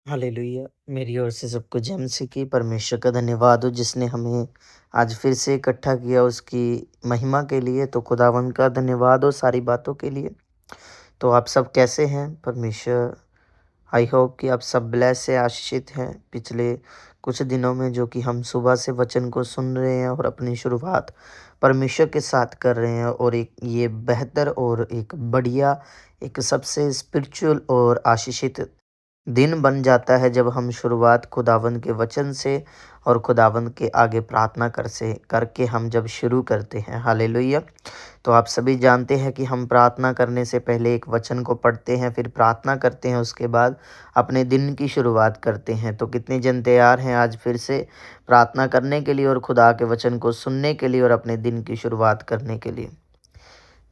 Hallelujah. मेरी ओर से सबको जय मसीह की। परमेश्वर का धन्यवाद हो जिसने हमें आज फिर से इकट्ठा किया उसकी महिमा के लिए। तो खुदावंद का धन्यवाद हो सारी बातों के लिए। तो आप सब कैसे हैं? परमेश्वर आई होप कि आप सब ब्लेस से आशीषित हैं। पिछले कुछ दिनों में जो कि हम सुबह से वचन को सुन रहे हैं और अपनी शुरुआत परमेश्वर के साथ कर रहे हैं, और एक ये बेहतर और एक बढ़िया, एक सबसे स्पिरिचुअल और आशीषित दिन बन जाता है जब हम शुरुआत खुदावंद के वचन से और खुदावंद के आगे प्रार्थना कर से करके हम जब शुरू करते हैं। हालेलुया। तो आप सभी जानते हैं कि हम प्रार्थना करने से पहले एक वचन को पढ़ते हैं, फिर प्रार्थना करते हैं, उसके बाद अपने दिन की शुरुआत करते हैं। तो कितने जन तैयार हैं आज फिर से प्रार्थना करने के लिए और खुदा के वचन को सुनने के लिए और अपने दिन की शुरुआत करने के लिए?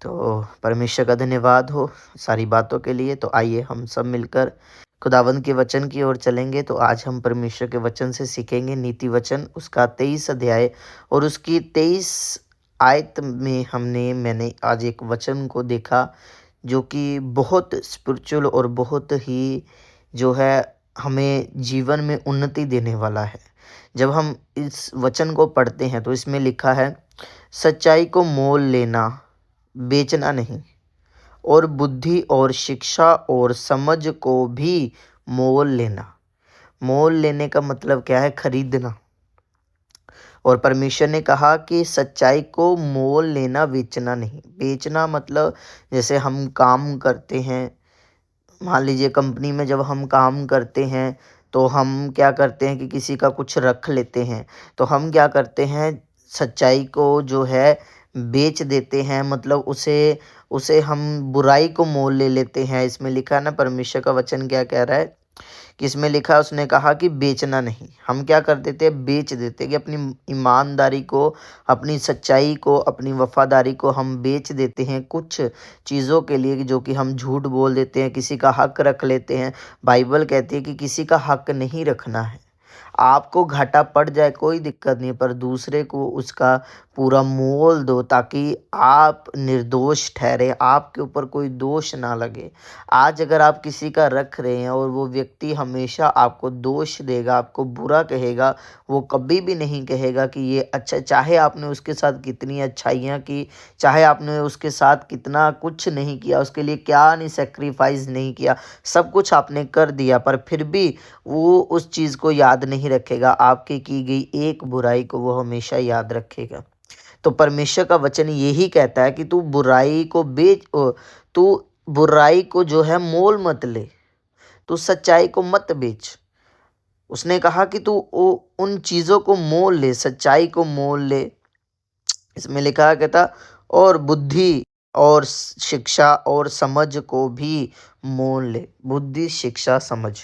तो परमेश्वर का धन्यवाद हो सारी बातों के लिए। तो आइए हम सब मिलकर खुदावंद के वचन की ओर चलेंगे। तो आज हम परमेश्वर के वचन से सीखेंगे नीति वचन, उसका 23 अध्याय और उसकी 23 आयत में मैंने आज एक वचन को देखा जो कि बहुत स्पिरिचुअल और बहुत ही जो है हमें जीवन में उन्नति देने वाला है। जब हम इस वचन को पढ़ते हैं तो इसमें लिखा है, सच्चाई को मोल लेना, बेचना नहीं, और बुद्धि और शिक्षा और समझ को भी मोल लेना। मोल लेने का मतलब क्या है? खरीदना। और परमेश्वर ने कहा कि सच्चाई को मोल लेना, बेचना नहीं। बेचना मतलब जैसे हम काम करते हैं, मान लीजिए कंपनी में जब हम काम करते हैं तो हम क्या करते हैं कि किसी का कुछ रख लेते हैं। तो हम क्या करते हैं, सच्चाई को जो है बेच देते हैं, मतलब उसे उसे हम बुराई को मोल ले लेते हैं। इसमें लिखा है ना, परमेश्वर का वचन क्या कह रहा है कि इसमें लिखा है, उसने कहा कि बेचना नहीं। हम क्या कर देते हैं? बेच देते हैं कि अपनी ईमानदारी को, अपनी सच्चाई को, अपनी वफादारी को हम बेच देते हैं कुछ चीज़ों के लिए, जो कि हम झूठ बोल देते हैं, किसी का हक रख लेते हैं। बाइबल कहती है कि किसी का हक नहीं रखना है। आपको घाटा पड़ जाए कोई दिक्कत नहीं, पर दूसरे को उसका पूरा मोल दो ताकि आप निर्दोष ठहरे, आपके ऊपर कोई दोष ना लगे। आज अगर आप किसी का रख रहे हैं और वो व्यक्ति हमेशा आपको दोष देगा, आपको बुरा कहेगा, वो कभी भी नहीं कहेगा कि ये अच्छा, चाहे आपने उसके साथ कितनी अच्छाइयाँ की, चाहे आपने उसके साथ कितना कुछ नहीं किया, उसके लिए क्या नहीं सेक्रीफाइस नहीं किया, सब कुछ आपने कर दिया, पर फिर भी वो उस चीज़ को याद नहीं रखेगा। आपके की गई एक बुराई को वो हमेशा याद रखेगा। तो परमेश्वर का वचन यही कहता है कि तू बुराई को तू बुराई को जो है मोल मत ले, तू सच्चाई को मत बेच। उसने कहा कि तू उन चीज़ों को मोल ले, सच्चाई को मोल ले। इसमें लिखा है, कहता और बुद्धि और शिक्षा और समझ को भी मोल ले। बुद्धि, शिक्षा, समझ,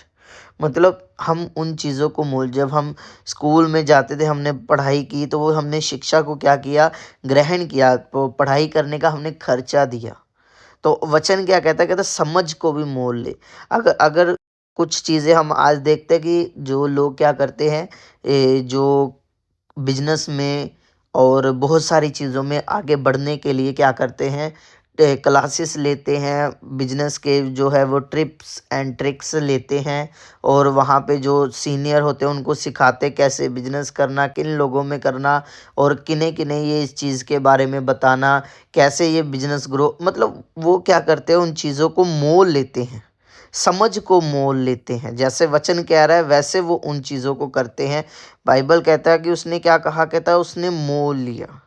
मतलब हम उन चीज़ों को मोल, जब हम स्कूल में जाते थे, हमने पढ़ाई की, तो वो हमने शिक्षा को क्या किया? ग्रहण किया। तो पढ़ाई करने का हमने खर्चा दिया। तो वचन क्या कहता है? कहता समझ को भी मोल ले। अगर अगर कुछ चीज़ें हम आज देखते हैं कि जो लोग क्या करते हैं, जो बिजनेस में और बहुत सारी चीज़ों में आगे बढ़ने के लिए क्या करते हैं, क्लासेस लेते हैं, बिजनेस के जो है वो ट्रिप्स एंड ट्रिक्स लेते हैं, और वहाँ पे जो सीनियर होते हैं उनको सिखाते कैसे बिजनेस करना, किन लोगों में करना, और किन्हें किन्हें ये इस चीज़ के बारे में बताना, कैसे ये बिजनेस ग्रो, मतलब वो क्या करते हैं, उन चीज़ों को मोल लेते हैं, समझ को मोल लेते हैं। जैसे वचन कह रहा है वैसे वो उन चीज़ों को करते हैं। बाइबल कहता है कि उसने क्या कहा? कहता है उसने मोल लिया,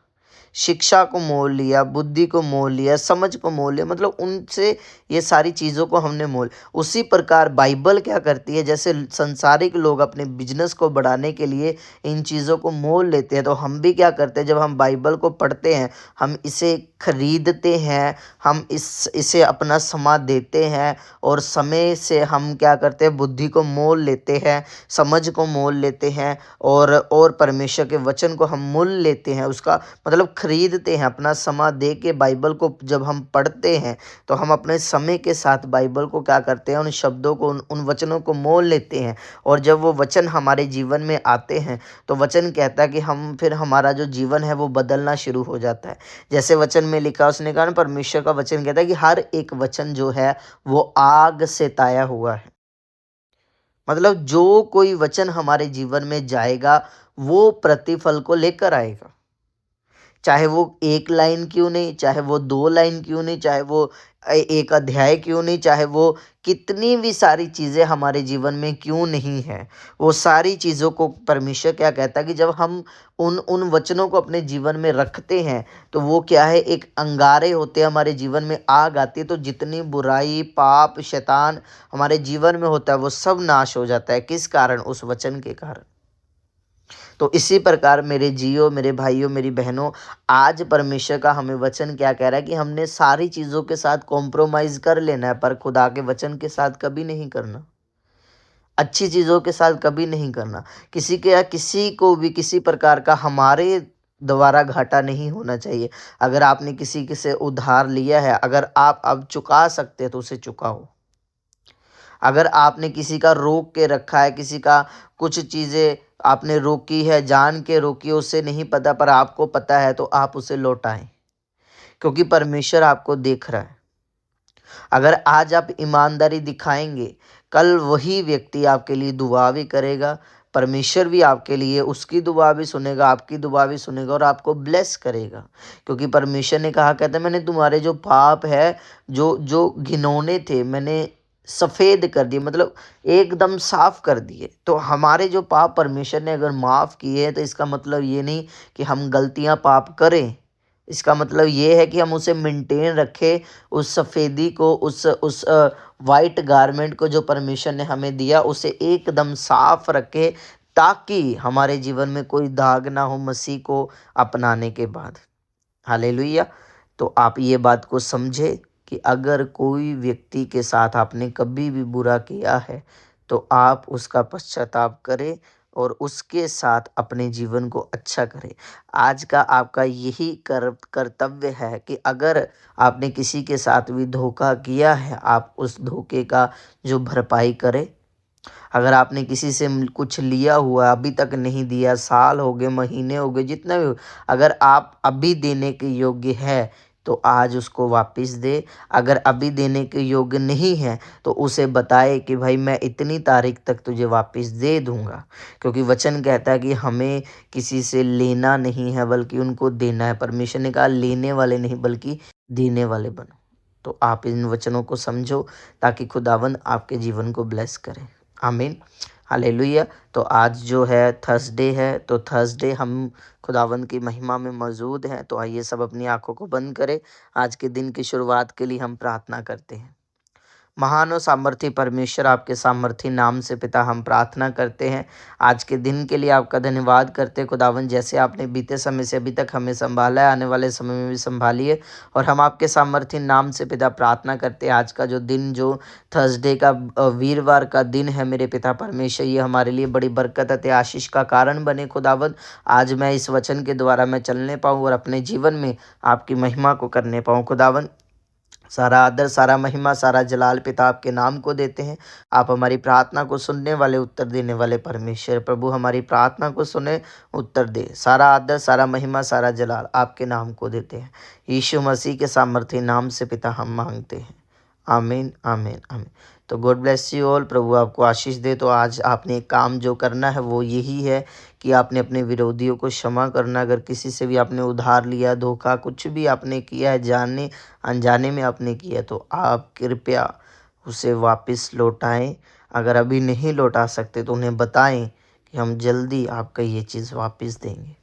शिक्षा को मोल लिया, बुद्धि को मोल लिया, समझ को मोल लिया, मतलब उनसे ये सारी चीज़ों को हमने मोल। उसी प्रकार बाइबल क्या करती है, जैसे संसारिक लोग अपने बिजनेस को बढ़ाने के लिए इन चीज़ों को मोल लेते हैं, तो हम भी क्या करते हैं, जब हम बाइबल को पढ़ते हैं, हम इसे खरीदते हैं, हम इसे अपना समय देते हैं, और समय से हम क्या करते हैं, बुद्धि को मोल लेते हैं, समझ को मोल लेते हैं, और परमेश्वर के वचन को हम मोल लेते हैं, उसका मतलब खरीदते हैं। अपना समय दे के बाइबल को जब हम पढ़ते हैं तो हम अपने समय के साथ बाइबल को क्या करते हैं, उन शब्दों को, उन वचनों को मोल लेते हैं। और जब वो वचन हमारे जीवन में आते हैं तो वचन कहता है कि हम फिर हमारा जो जीवन है वो बदलना शुरू हो जाता है। जैसे वचन में लिखा, उसने कहा ना, परमेश्वर का वचन कहता है कि हर एक वचन जो है वो आग से ताया हुआ है। मतलब जो कोई वचन हमारे जीवन में जाएगा वो प्रतिफल को लेकर आएगा। चाहे वो 1 लाइन क्यों नहीं, चाहे वो 2 लाइन क्यों नहीं, चाहे वो 1 अध्याय क्यों नहीं, चाहे वो कितनी भी सारी चीज़ें हमारे जीवन में क्यों नहीं है, वो सारी चीज़ों को परमेश्वर क्या कहता है कि जब हम उन उन वचनों को अपने जीवन में रखते हैं, तो वो क्या है, एक अंगारे होते हैं हमारे जीवन में, आग आती है, तो जितनी बुराई, पाप, शैतान हमारे जीवन में होता है वो सब नाश हो जाता है। किस कारण? उस वचन के कारण। तो इसी प्रकार मेरे जियो, मेरे भाइयों, मेरी बहनों, आज परमेश्वर का हमें वचन क्या कह रहा है कि हमने सारी चीज़ों के साथ कॉम्प्रोमाइज़ कर लेना है, पर खुदा के वचन के साथ कभी नहीं करना। अच्छी चीज़ों के साथ कभी नहीं करना। किसी के या किसी को भी किसी प्रकार का हमारे द्वारा घाटा नहीं होना चाहिए। अगर आपने किसी के से उधार लिया है, अगर आप अब चुका सकते हैं तो उसे चुकाओ। अगर आपने किसी का रोक के रखा है, किसी का कुछ चीज़ें आपने रोकी है, जान के रोकी है, उसे नहीं पता पर आपको पता है, तो आप उसे लौटाएं, क्योंकि परमेश्वर आपको देख रहा है। अगर आज आप ईमानदारी दिखाएंगे, कल वही व्यक्ति आपके लिए दुआ भी करेगा, परमेश्वर भी आपके लिए उसकी दुआ भी सुनेगा, आपकी दुआ भी सुनेगा और आपको ब्लेस करेगा। क्योंकि परमेश्वर ने कहा, कहता है मैंने तुम्हारे जो पाप है, जो जो घिनौने थे, मैंने सफ़ेद कर दिए, मतलब एकदम साफ कर दिए। तो हमारे जो पाप परमेश्वर ने अगर माफ़ किए हैं, तो इसका मतलब ये नहीं कि हम गलतियां पाप करें। इसका मतलब ये है कि हम उसे मेंटेन रखें, उस सफ़ेदी को, उस वाइट गारमेंट को जो परमेश्वर ने हमें दिया, उसे एकदम साफ रखें, ताकि हमारे जीवन में कोई दाग ना हो मसीह को अपनाने के बाद। हालेलुया। तो आप ये बात को समझे कि अगर कोई व्यक्ति के साथ आपने कभी भी बुरा किया है, तो आप उसका पश्चाताप करें और उसके साथ अपने जीवन को अच्छा करें। आज का आपका यही कर्तव्य है कि अगर आपने किसी के साथ भी धोखा किया है, आप उस धोखे का जो भरपाई करें। अगर आपने किसी से कुछ लिया हुआ अभी तक नहीं दिया, साल हो गए, महीने हो गए, जितना भी हो, अगर आप अभी देने के योग्य है, तो आज उसको वापस दे। अगर अभी देने के योग्य नहीं है, तो उसे बताए कि भाई मैं इतनी तारीख तक तुझे वापस दे दूंगा। क्योंकि वचन कहता है कि हमें किसी से लेना नहीं है, बल्कि उनको देना है। परमेश्वर ने कहा लेने वाले नहीं बल्कि देने वाले बनो। तो आप इन वचनों को समझो, ताकि खुदावंद आपके जीवन को ब्लेस करे। आमीन, हालेलुया। तो आज जो है थर्सडे है, तो थर्सडे हम खुदावंद की महिमा में मौजूद हैं। तो आइए सब अपनी आंखों को बंद करें। आज के दिन की शुरुआत के लिए हम प्रार्थना करते हैं। महान और सामर्थी परमेश्वर, आपके सामर्थी नाम से पिता हम प्रार्थना करते हैं। आज के दिन के लिए आपका धन्यवाद करते हैं खुदावन, जैसे आपने बीते समय से अभी तक हमें संभाला है, आने वाले समय में भी संभालिए। और हम आपके सामर्थी नाम से पिता प्रार्थना करते हैं, आज का जो दिन, जो थर्सडे का वीरवार का दिन है मेरे पिता परमेश्वर, ये हमारे लिए बड़ी बरकत अति आशीष का कारण बने खुदावन। आज मैं इस वचन के द्वारा मैं चलने पाऊँ और अपने जीवन में आपकी महिमा को करने पाऊँ खुदावन। सारा आदर, सारा महिमा, सारा जलाल पिता आपके नाम को देते हैं। आप हमारी प्रार्थना को सुनने वाले, उत्तर देने वाले परमेश्वर प्रभु, हमारी प्रार्थना को सुने, उत्तर दे। सारा आदर, सारा महिमा, सारा जलाल आपके नाम को देते हैं। यीशु मसीह के सामर्थ्य नाम से पिता हम मांगते हैं। आमीन, आमीन, आमीन। तो गॉड ब्लेस यू ऑल। प्रभु आपको आशीष दे। तो आज आपने एक काम जो करना है वो यही है कि आपने अपने विरोधियों को क्षमा करना। अगर किसी से भी आपने उधार लिया, धोखा, कुछ भी आपने किया है, जानने अनजाने में आपने किया, तो आप कृपया उसे वापस लौटाएं। अगर अभी नहीं लौटा सकते तो उन्हें बताएं कि हम जल्दी आपका ये चीज़ वापस देंगे,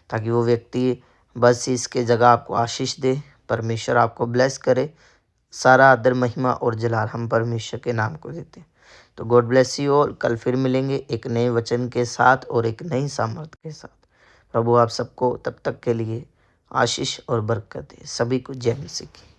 ताकि वो व्यक्ति बस इसके जगह आपको आशीष दे। परमेश्वर आपको ब्लेस करे। सारा आदर, महिमा और जलाल हम परमेश्वर के नाम को देते हैं। तो गॉड ब्लेस यू ऑल। कल फिर मिलेंगे एक नए वचन के साथ और एक नई सामर्थ के साथ। प्रभु आप सबको तब तक के लिए आशीष और बरकत दे। सभी को जय मसीह की।